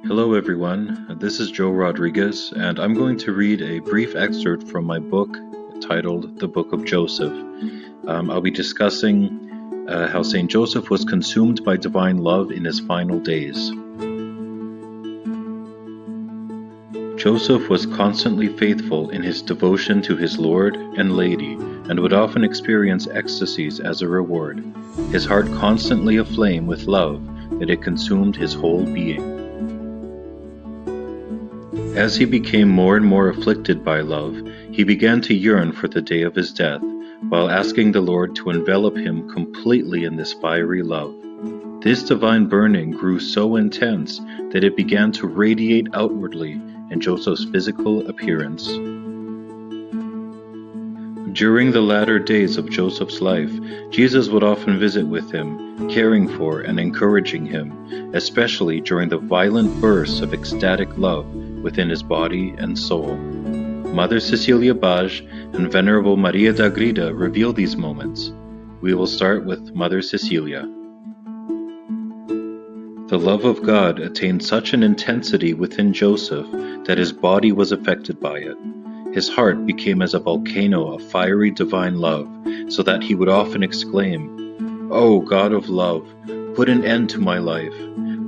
Hello everyone, this is Joe Rodriguez, and I'm going to read a brief excerpt from my book titled The Book of Joseph. I'll be discussing how St. Joseph was consumed by divine love in his final days. Joseph was constantly faithful in his devotion to his Lord and Lady, and would often experience ecstasies as a reward, his heart constantly aflame with love that it consumed his whole being. As he became more and more afflicted by love, he began to yearn for the day of his death, while asking the Lord to envelop him completely in this fiery love. This divine burning grew so intense that it began to radiate outwardly in Joseph's physical appearance. During the latter days of Joseph's life, Jesus would often visit with him, caring for and encouraging him, especially during the violent bursts of ecstatic love within his body and soul. Mother Cecelia Baij and Venerable Maria de Agreda reveal these moments. We will start with Mother Cecelia. The love of God attained such an intensity within Joseph that his body was affected by it. His heart became as a volcano of fiery divine love, so that he would often exclaim, "O God of love, put an end to my life.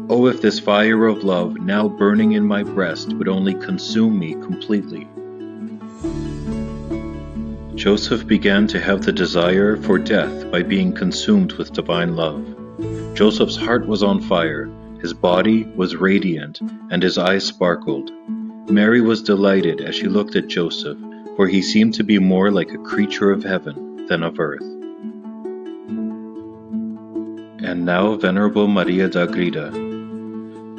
Oh, if this fire of love now burning in my breast would only consume me completely." Joseph began to have the desire for death by being consumed with divine love. Joseph's heart was on fire, his body was radiant, and his eyes sparkled. Mary was delighted as she looked at Joseph, for he seemed to be more like a creature of heaven than of earth. And now Venerable Maria de Agreda.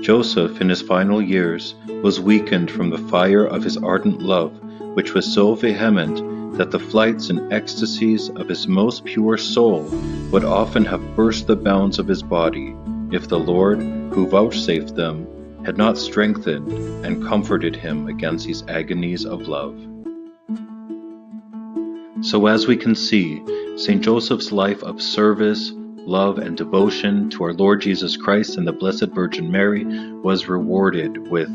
Joseph, in his final years, was weakened from the fire of his ardent love, which was so vehement that the flights and ecstasies of his most pure soul would often have burst the bounds of his body, if the Lord, who vouchsafed them, had not strengthened and comforted him against these agonies of love. So as we can see, St. Joseph's life of service, love, and devotion to our Lord Jesus Christ and the Blessed Virgin Mary was rewarded with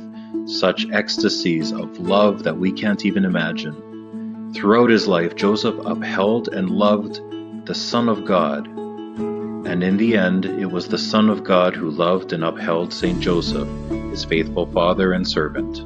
such ecstasies of love that we can't even imagine. Throughout his life, Joseph upheld and loved the Son of God, and in the end, it was the Son of God who loved and upheld St. Joseph, his faithful father and servant.